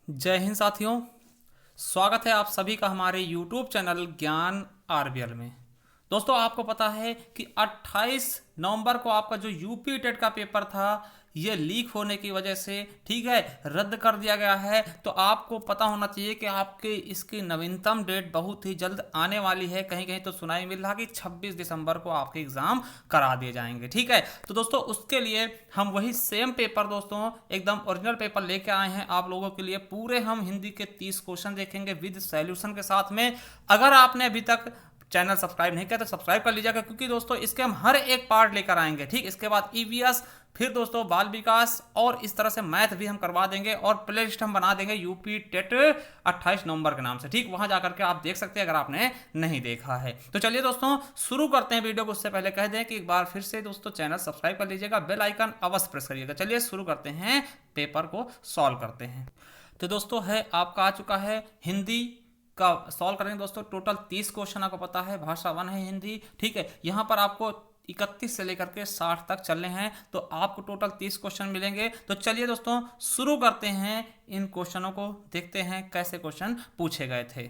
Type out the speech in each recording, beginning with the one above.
जय हिंद साथियों। स्वागत है आप सभी का हमारे YouTube चैनल ज्ञान आरबीएल में। दोस्तों, आपको पता है कि 28 नवंबर को आपका जो यूपी टेट का पेपर था ये लीक होने की वजह से ठीक है रद्द कर दिया गया है। तो आपको पता होना चाहिए कि आपके इसकी नवीनतम डेट बहुत ही जल्द आने वाली है। कहीं कहीं तो सुनाई मिल रहा कि 26 दिसंबर को आपके एग्जाम करा दिए जाएंगे। ठीक है, तो दोस्तों उसके लिए हम वही सेम पेपर दोस्तों एकदम ओरिजिनल पेपर लेके आए हैं आप लोगों के लिए। पूरे हम हिंदी के 30 क्वेश्चन देखेंगे विद सॉल्यूशन के साथ में। अगर आपने अभी तक चैनल सब्सक्राइब नहीं किया तो सब्सक्राइब कर लीजिएगा, क्योंकि दोस्तों इसके हम हर एक पार्ट लेकर आएंगे। ठीक, इसके बाद ईवीएस, फिर दोस्तों बाल विकास और इस तरह से मैथ भी हम करवा देंगे और प्ले लिस्ट हम बना देंगे यूपी टेट 28 नवंबर के नाम से। ठीक, वहां जाकर के आप देख सकते हैं अगर आपने नहीं देखा है तो। चलिए दोस्तों शुरू करते हैं वीडियो को। उससे पहले कह दें कि एक बार फिर से दोस्तों चैनल सब्सक्राइब कर लीजिएगा, बेल आइकन अवश्य प्रेस करिएगा। चलिए शुरू करते हैं, पेपर को सॉल्व करते हैं। तो दोस्तों है आपका आ चुका है हिंदी का सॉल्व करेंगे दोस्तों। टोटल 30 क्वेश्चन आपको पता है, भाषा 1 है हिंदी। ठीक है, यहाँ पर आपको 31 से लेकर के 60 तक चलने हैं, तो आपको टोटल 30 क्वेश्चन मिलेंगे। तो चलिए दोस्तों शुरू करते हैं, इन क्वेश्चनों को देखते हैं कैसे क्वेश्चन पूछे गए थे।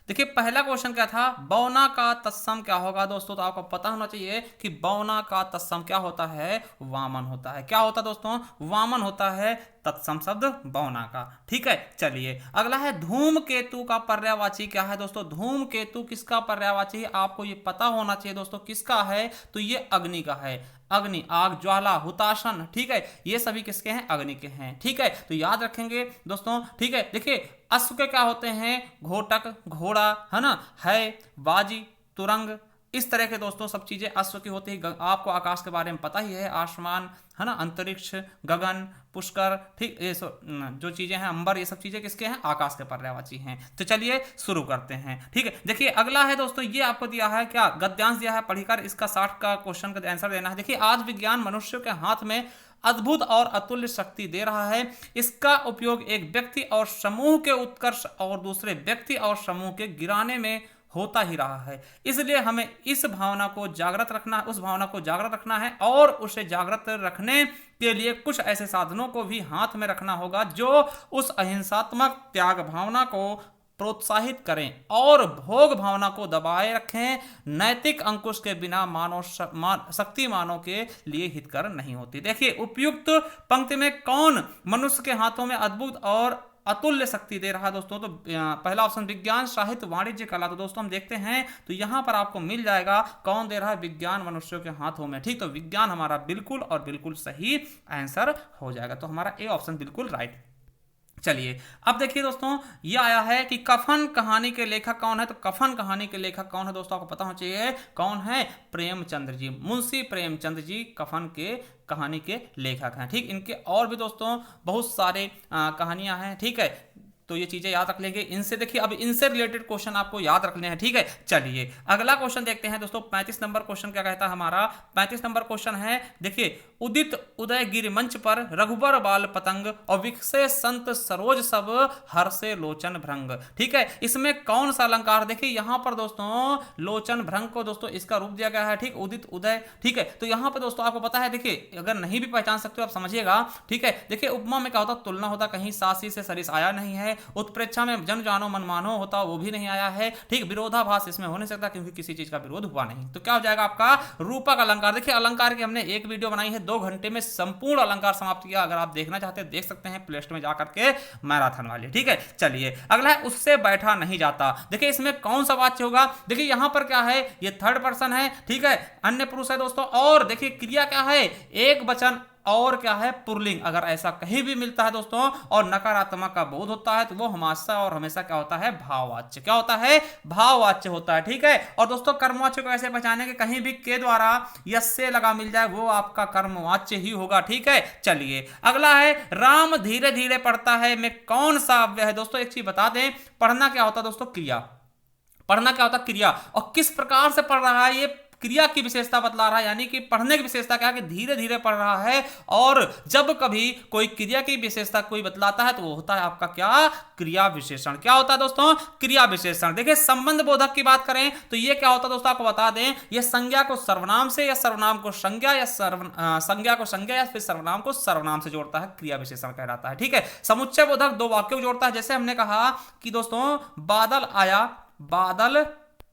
देखिए पहला क्वेश्चन क्या था, बौना का तत्सम क्या होगा दोस्तों। तो आपको पता होना चाहिए कि बौना का तत्सम क्या होता है, वामन होता है। क्या होता है दोस्तों, वामन होता है तत्सम शब्द बौना का। ठीक है, चलिए अगला है धूमकेतु का पर्यायवाची क्या है दोस्तों। धूमकेतु किसका पर्यायवाची है, आपको ये पता होना चाहिए दोस्तों किसका है। तो ये अग्नि का है। अग्नि, आग, ज्वाला, हुताशन, ठीक है, ये सभी किसके हैं, अग्नि के हैं। ठीक है, तो याद रखेंगे दोस्तों। ठीक है, देखिए अश्व के क्या होते हैं, घोटक, घोड़ा, है ना, है, बाजी, तुरंग, इस तरह के दोस्तों सब चीजें अश्व की होती है। आपको आकाश के बारे में पता ही है, आसमान, है ना, अंतरिक्ष, गगन, पुष्कर, ठीक, ये जो चीजें हैं, अंबर, ये सब चीजें किसके हैं, आकाश के पर्यायवाची हैं। तो चलिए शुरू करते हैं। ठीक है, देखिए अगला है दोस्तों, ये आपको दिया है क्या, गद्यांश दिया है, पढ़कर इसका 60 का क्वेश्चन का आंसर देना है। देखिए आज विज्ञान मनुष्य के हाथ में अद्भुत और अतुल्य शक्ति दे रहा है। इसका उपयोग एक व्यक्ति और समूह के उत्कर्ष और दूसरे व्यक्ति और समूह के गिराने में होता ही रहा है। इसलिए हमें इस भावना को जागृत रखना, उस भावना को जागृत रखना है और उसे जागृत रखने के लिए कुछ ऐसे साधनों को भी हाथ में रखना होगा जो उस अहिंसात्मक त्याग भावना को प्रोत्साहित करें और भोग भावना को दबाए रखें। नैतिक अंकुश के बिना मानव शक्ति मानव के लिए हितकर नहीं होती। देखिए उपयुक्त पंक्ति में कौन मनुष्य के हाथों में अद्भुत और अतुल्य शक्ति दे रहा है दोस्तों। तो पहला ऑप्शन विज्ञान, साहित्य, वाणिज्य, कला। तो दोस्तों हम देखते हैं तो यहां पर आपको मिल जाएगा कौन दे रहा है, विज्ञान मनुष्यों के हाथों में। ठीक, तो विज्ञान हमारा बिल्कुल और बिल्कुल सही आंसर हो जाएगा। तो हमारा ए ऑप्शन बिल्कुल राइट। चलिए अब देखिए दोस्तों, ये आया है कि कफन कहानी के लेखक कौन है। तो कफन कहानी के लेखक कौन है दोस्तों, आपको पता होना चाहिए कौन है, प्रेमचंद्र जी, मुंशी प्रेमचंद्र जी कफन के कहानी के लेखक हैं। ठीक, इनके और भी दोस्तों बहुत सारे कहानियां हैं। ठीक है, तो ये चीजें याद रख लेंगे इनसे। देखिए अब इनसे रिलेटेड क्वेश्चन आपको याद रखने हैं। ठीक है, चलिए अगला क्वेश्चन देखते हैं दोस्तों। 35 नंबर क्वेश्चन क्या कहता है हमारा, 35 नंबर क्वेश्चन है, देखिए उदित उदय गिर मंच पर रघुबर बाल पतंग और विकसे संत सरोज सब हर्षे लोचन भ्रंग। ठीक है, इसमें कौन सा अलंकार, देखिए यहां पर दोस्तों लोचन भ्रंग को दोस्तों इसका रूप दिया गया है। ठीक, उदित उदय। ठीक है, तो यहां पर दोस्तों आपको पता है, देखिए अगर नहीं भी पहचान सकते हो आप समझिएगा। ठीक है, देखिए उपमा में क्या होता, तुलना होता, कहीं सासी से सरिस आया नहीं है। उत्प्रेक्षा में जन जानो मन मानो होता, वो भी नहीं आया है। ठीक, विरोधाभास इसमें हो नहीं सकता क्योंकि किसी चीज का विरोध हुआ नहीं। तो क्या हो जाएगा आपका रूपक अलंकार। देखिए अलंकार की हमने एक वीडियो बनाई है, 2 घंटे में संपूर्ण अलंकार समाप्त किया। अगर आप देखना चाहते हैं देख सकते हैं प्ले स्टोर में जाकर के, मैराथन वाली। ठीक है, चलिए अगला है उससे बैठा नहीं जाता। देखिए इसमें कौन सा वाच्य होगा, देखिए यहां पर क्या है, ये थर्ड पर्सन है। ठीक है, अन्य पुरुष है दोस्तों। और देखिए क्रिया क्या है, एक वचन और क्या है, पुल्लिंग। अगर ऐसा कहीं भी मिलता है दोस्तों और नकारात्मक का बोध होता है तो वो हमेशा और हमेशा क्या होता है, भाववाच्य। क्या होता है, भाववाच्य होता है। ठीक है, और दोस्तों कर्मवाच्य को ऐसे पहचानेंगे, कहीं भी के द्वारा यस से लगा मिल जाए वो आपका कर्मवाच्य ही होगा। ठीक है, चलिए अगला है राम धीरे धीरे पढ़ता है में कौन सा अव्यय है दोस्तों। एक चीज बता दें, पढ़ना क्या होता है दोस्तों, क्रिया। पढ़ना क्या होता है, क्रिया। और किस प्रकार से पढ़ रहा है, ये क्रिया की विशेषता बतला रहा है, यानी कि पढ़ने की विशेषता क्या है कि धीरे धीरे पढ़ रहा है। और जब कभी कोई क्रिया की विशेषता कोई बतलाता है तो वो होता है आपका क्या, क्रिया विशेषण। क्या होता है दोस्तों, क्रिया विशेषण। देखिए संबंध बोधक की बात करें तो ये क्या होता है दोस्तों, आपको बता दें, ये संज्ञा को सर्वनाम से या सर्वनाम को संज्ञा या संज्ञा को संज्ञा या फिर सर्वनाम को सर्वनाम से जोड़ता है, क्रिया विशेषण कहलाता है। ठीक है, समुच्चय बोधक दो वाक्यों को जोड़ता है। जैसे हमने कहा कि दोस्तों बादल आया, बादल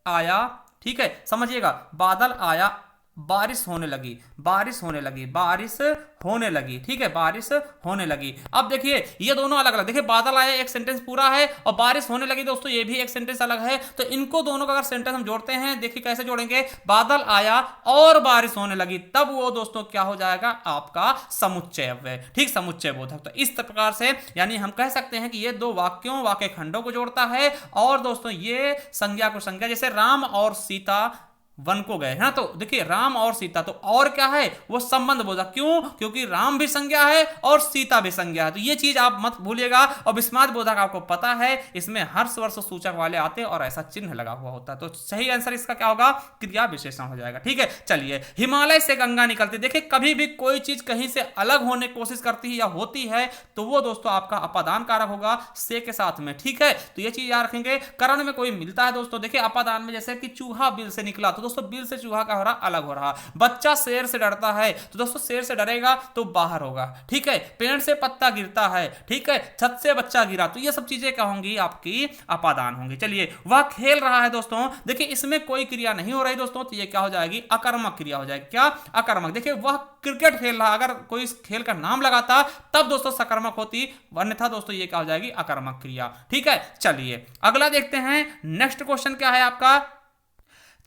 आया, ठीक है, समझिएगा, बादल आया, बारिश होने लगी, बारिश होने लगी, बारिश होने लगी, ठीक है, बारिश होने लगी। अब देखिए ये दोनों अलग अलग, देखिए बादल आया एक सेंटेंस पूरा है और बारिश होने लगी दोस्तों ये भी एक सेंटेंस अलग है। तो इनको दोनों का अगर सेंटेंस हम जोड़ते हैं, देखिए कैसे जोड़ेंगे, बादल आया और बारिश होने लगी, तब वो दोस्तों क्या हो जाएगा, आपका समुच्चय अव्यय, ठीक, समुच्चय बोधक। तो इस प्रकार से यानी हम कह सकते हैं कि ये दो वाक्यों, वाक्य खंडों को जोड़ता है। और दोस्तों ये संज्ञा को संज्ञा, जैसे राम और सीता वन को गए, है ना, तो देखिए राम और सीता, तो और क्या है, वो संबंध बोधक। क्यों, क्योंकि राम भी संज्ञा है और सीता भी संज्ञा है। तो ये चीज आप मत भूलिएगा। और विस्माद बोधक आपको पता है इसमें हर्ष वर्ष सूचक वाले आते हैं और ऐसा चिन्ह लगा हुआ होता है। तो सही आंसर इसका क्या होगा, क्रिया विशेषण हो जाएगा। ठीक है, चलिए, हिमालय से गंगा निकलती। देखिए कभी भी कोई चीज कहीं से अलग होने की कोशिश करती है या होती है तो वो दोस्तों आपका अपादान कारक होगा से के साथ में। ठीक है, तो ये चीज याद रखेंगे। करण में कोई मिलता है दोस्तों, देखिए अपादान में, जैसे कि चूहा बिल से निकला, तो दोस्तों बिल से चूहा का हो रहा अलग हो रहा। बच्चा शेर से डरता है, तो दोस्तों शेर से डरेगा तो बाहर होगा। ठीक है, पेड़ से पत्ता गिरता है, ठीक है, छत से बच्चा गिरा, तो ये सब चीजें क्या होंगी, आपकी अपादान होंगी। चलिए, वह खेल रहा है दोस्तों, देखिए इसमें कोई क्रिया नहीं हो रही दोस्तों, तो ये क्या हो जाएगी, अकर्मक क्रिया हो जाएगी। क्या, अकर्मक। देखिए वह क्रिकेट खेल रहा, अगर कोई इस खेल का नाम लगाता तब दोस्तों सकर्मक होती, अन्यथा दोस्तों ये क्या हो जाएगी, अकर्मक क्रिया। ठीक है, चलिए अगला देखते हैं। नेक्स्ट क्वेश्चन क्या है आपका,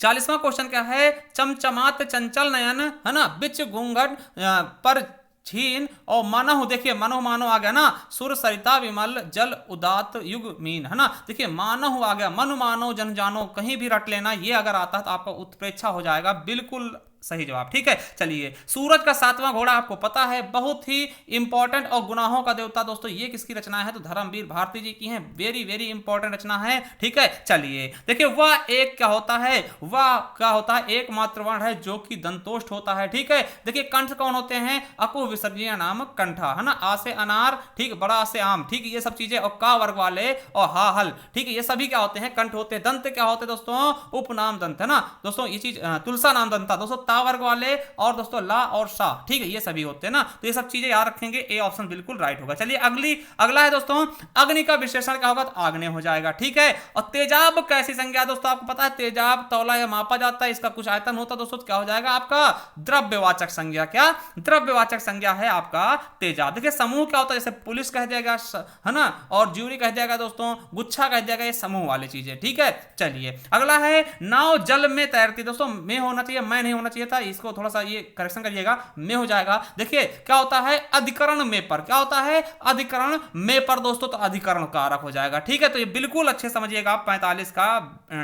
40वां क्वेश्चन क्या है, चमचमात चंचल नयन, है ना, बिच घूंघट पर छीन और मानव, देखिए मानव, मानव आ गया ना, सुर सरिता विमल जल उदात युग मीन, है ना, देखिए मानव आ गया, मनु मानो जन जानो, कहीं भी रट लेना, ये अगर आता है तो आपका उत्प्रेक्षा हो जाएगा, बिल्कुल सही जवाब। ठीक है, चलिए, सूरज का 7वां घोड़ा आपको पता है, बहुत ही इंपॉर्टेंट और गुनाहों का देवता दोस्तों, ये किसकी रचना है, तो धर्मवीर भारती जी की है, वेरी वेरी इंपॉर्टेंट रचना है। ठीक है, चलिए देखिए, वह एक क्या होता है, वह क्या होता है, एकमात्र वर्ण है जो कि दंतोष्ठ होता है। ठीक है, देखिए कंठ कौन होते हैं, अकु विसर्जनीय नाम कंठा, है ना, आ से अनार, ठीक, बड़ा से आम, ठीक, ये सब चीजें, और का वर्ग वाले और हा हल, ठीक है, ये सभी क्या होते हैं, कंठ होते हैं। दंत क्या होते हैं दोस्तों, उपनाम दंत, है ना दोस्तों, ये चीज तुलसा नाम दंता दोस्तों, वर्ग वाले, और दोस्तों ला और सा, ठीक है, ये सभी होते हैं ना, तो ये सब चीजें याद रखेंगे, ए ऑप्शन बिल्कुल राइट होगा। चलिए अगला है दोस्तों, अग्नि का विशेषण क्या होगा, तो आग्नेय हो जाएगा। ठीक है, और तेजाब कैसी संज्ञा दोस्तों, आपको पता है तेजाब तौला या मापा जाता है, इसका कुछ आयतन होता है दोस्तों, क्या हो जाएगा आपका द्रव्यवाचक संज्ञा। क्या, द्रव्यवाचक संज्ञा है आपका तेजाब। देखिए समूह क्या होता है, जैसे पुलिस कह दिया, है ना, और ज्यूरी कह दिया दोस्तों, गुच्छा कह दिया, ये समूह वाली चीजें। ठीक है, चलिए अगला है, नाव जल में तैरती, दोस्तों में होना चाहिए, मैं नहीं होना चाहिए था, इसको थोड़ा सा ये करेक्शन करिएगा, में हो जाएगा। देखिए क्या होता है, अधिकरण में पर, क्या होता है, अधिकरण में पर दोस्तों, तो अधिकरण कारक हो जाएगा। ठीक है, तो ये बिल्कुल अच्छे समझिएगा, 45 का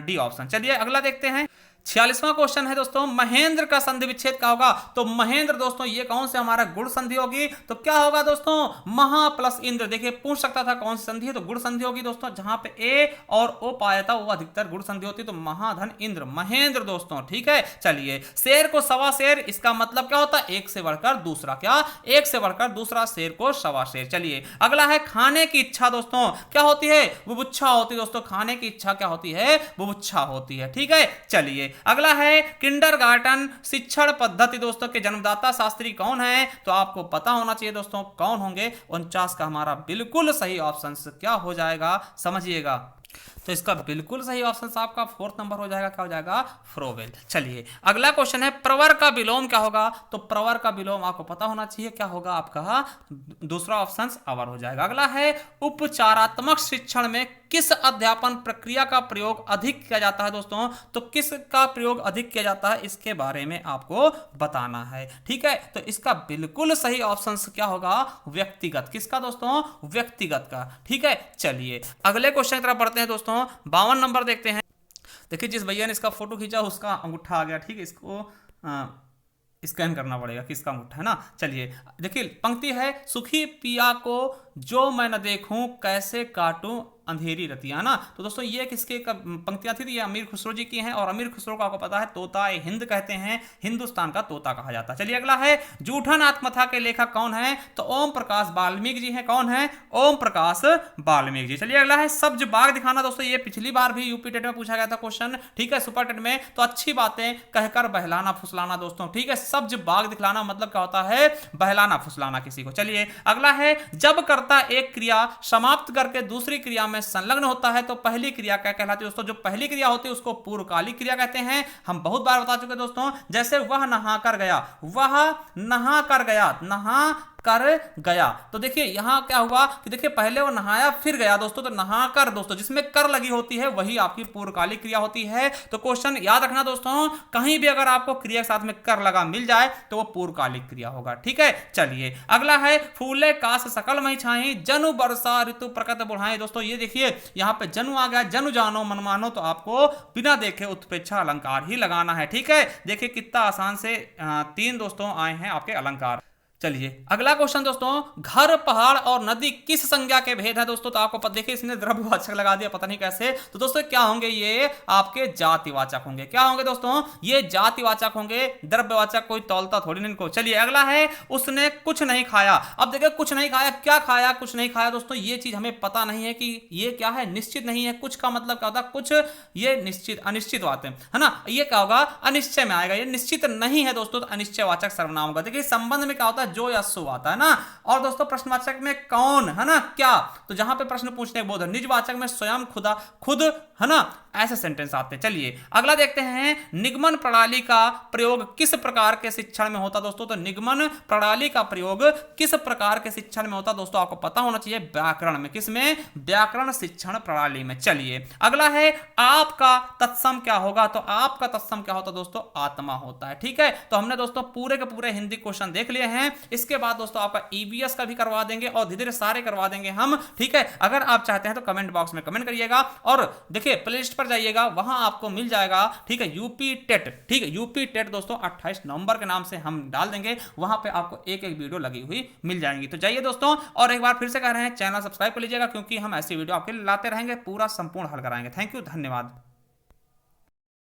डी ऑप्शन। चलिए अगला देखते हैं। 46वां क्वेश्चन है दोस्तों, महेंद्र का संधि विच्छेद क्या होगा, तो महेंद्र दोस्तों ये कौन से हमारा गुण संधि होगी, तो क्या होगा दोस्तों, महा प्लस इंद्र। देखिए पूछ सकता था कौन सी संधि है, तो गुण संधि होगी दोस्तों, जहां पे ए और ओ पाया था वो अधिकतर गुण संधि होती है, तो महाधन इंद्र, महेंद्र दोस्तों। ठीक है, चलिए, शेर को सवा शेर, इसका मतलब क्या होता है, एक से बढ़कर दूसरा, क्या, एक से बढ़कर दूसरा, शेर को सवा शेर। चलिए अगला है, खाने की इच्छा दोस्तों क्या होती है, बुभुक्षा होती है दोस्तों, खाने की इच्छा क्या होती है, बुभुक्षा होती है। ठीक है, चलिए अगला है, किंडरगार्टन शिक्षण पद्धति दोस्तों के जन्मदाता शास्त्री कौन है, तो आपको पता होना चाहिए दोस्तों कौन होंगे, 49 का हमारा बिल्कुल सही ऑप्शन क्या हो जाएगा, समझिएगा, तो इसका बिल्कुल सही ऑप्शन आपका 4th नंबर हो जाएगा, क्या हो जाएगा, फ्रोवेल। चलिए अगला क्वेश्चन है, प्रवर का विलोम क्या होगा, तो प्रवर का विलोम आपको पता होना चाहिए, क्या होगा आपका दूसरा ऑप्शन अवर हो जाएगा। अगला है, उपचारात्मक शिक्षण में किस अध्यापन प्रक्रिया का प्रयोग अधिक किया जाता है दोस्तों, तो किस का प्रयोग अधिक किया जाता है, इसके बारे में आपको बताना है। ठीक है, तो इसका बिल्कुल सही ऑप्शन क्या होगा, व्यक्तिगत, किसका दोस्तों, व्यक्तिगत का। ठीक है, चलिए अगले क्वेश्चन की तरफ बढ़ते हैं दोस्तों, 52 नंबर देखते हैं। देखिए जिस भैया ने इसका फोटो खींचा उसका अंगूठा आ गया, ठीक है, इसको स्कैन करना पड़ेगा किसका अंगूठा है ना। चलिए देखिए पंक्ति है, सुखी पिया को जो मैं न देखूं, कैसे काटूं अंधेरी रतियां, है ना। तो दोस्तों ये किसके पंक्तियां थी? ये अमीर खुसरो जी की हैं, और अमीर खुसरो को आपको पता है तोता हिंद कहते हैं, हिंदुस्तान का तोता कहा जाता है। चलिए अगला है, जूठा नाथ मथा के लेखक कौन है? तो ओम प्रकाश वाल्मीकि जी हैं। कौन है? ओम प्रकाश वाल्मीकि जी। चलिए अगला है, सब्ज बाग दिखाना। दोस्तों ये पिछली बार भी यूपी टेट में पूछा गया था क्वेश्चन, ठीक है, सुपर टेट में। तो अच्छी बातें कहकर बहलाना फुसलाना दोस्तों, ठीक है। सब्ज बाग दिखलाना मतलब क्या होता है? बहलाना फुसलाना किसी को। चलिए अगला है, जब कर्ता एक क्रिया समाप्त करके दूसरी क्रिया में संलग्न होता है तो पहली क्रिया क्या कहलाती है? दोस्तों जो पहली क्रिया होती है उसको पूर्वकालिक क्रिया कहते हैं। हम बहुत बार बता चुके दोस्तों, जैसे वह नहा कर गया, वह नहा कर गया, नहा कर गया। तो देखिए यहां क्या हुआ कि देखिए पहले वो नहाया फिर गया दोस्तों, तो नहा कर दोस्तों जिसमें कर लगी होती है वही आपकी पूर्वकालिक क्रिया होती है। तो क्वेश्चन याद रखना दोस्तों, कहीं भी अगर आपको क्रिया के साथ में कर लगा मिल जाए तो वो पूर्वकालिक क्रिया होगा, ठीक है। चलिए अगला है, फूले काश सकल मई छाई, जनु वर्षा ऋतु प्रकट बुढ़ाई। दोस्तों ये देखिए यहां पे जनु आ गया, जनु जानो मन मानो, तो आपको बिना देखे उत्प्रेक्षा अलंकार ही लगाना है, ठीक है। देखिए कितना आसान से 3 दोस्तों आए हैं आपके अलंकार। चलिए अगला क्वेश्चन दोस्तों, घर पहाड़ और नदी किस संज्ञा के भेद है? दोस्तों तो आपको देखिए इसने द्रव्यवाचक लगा दिया, पता नहीं कैसे। तो दोस्तों क्या होंगे? ये आपके जातिवाचक होंगे। क्या होंगे दोस्तों? ये जातिवाचक होंगे, द्रव्यवाचक कोई तौलता थोड़ी नहीं इनको। चलिए अगला है, उसने कुछ नहीं खाया। अब देखिए कुछ नहीं खाया, क्या खाया? कुछ नहीं खाया। दोस्तों ये चीज हमें पता नहीं है कि ये क्या है, निश्चित नहीं है। कुछ का मतलब क्या होता है? कुछ, ये निश्चित अनिश्चित बात है ना। ये क्या होगा? अनिश्चय में आएगा, ये निश्चित नहीं है दोस्तों, तो अनिश्चयवाचक सर्वनाम होगा। देखिए संबंध में क्या होता है? जो या सो आता है ना। और दोस्तों प्रश्नवाचक में कौन, है ना, क्या, तो जहां पे प्रश्न पूछने बोध, निजवाचक में स्वयं, खुदा, खुद, है ना, ऐसे सेंटेंस आते हैं। चलिए अगला देखते हैं, निगमन प्रणाली का प्रयोग किस प्रकार के शिक्षण में होता? दोस्तों तो निगमन प्रणाली का प्रयोग किस प्रकार के शिक्षण में होता? दोस्तों आपको पता होना चाहिए, व्याकरण में। किसमें? व्याकरण शिक्षण प्रणाली में। चलिए अगला है, आपका तत्सम क्या होगा? तो आपका तत्सम क्या होता दोस्तों? आत्मा होता है, ठीक है। तो हमने दोस्तों पूरे के पूरे हिंदी क्वेश्चन देख लिए हैं। इसके बाद दोस्तों आपका ईवीएस का भी करवा देंगे और धीरे धीरे सारे करवा देंगे हम, ठीक है। अगर आप चाहते हैं तो कमेंट बॉक्स में कमेंट करिएगा, और देखिए प्लेलिस्ट पर जाइएगा, वहां आपको मिल जाएगा, ठीक है, यूपी टेट, ठीक है। यूपी टेट दोस्तों 28 नवंबर के नाम से हम डाल देंगे, वहां पे आपको एक एक वीडियो लगी हुई मिल जाएंगी। तो जाइए दोस्तों, और एक बार फिर से कह रहे हैं, चैनल सब्सक्राइब कर लीजिएगा, क्योंकि हम ऐसी वीडियो आपके लिए लाते रहेंगे, पूरा संपूर्ण हल कराएंगे। थैंक यू, धन्यवाद।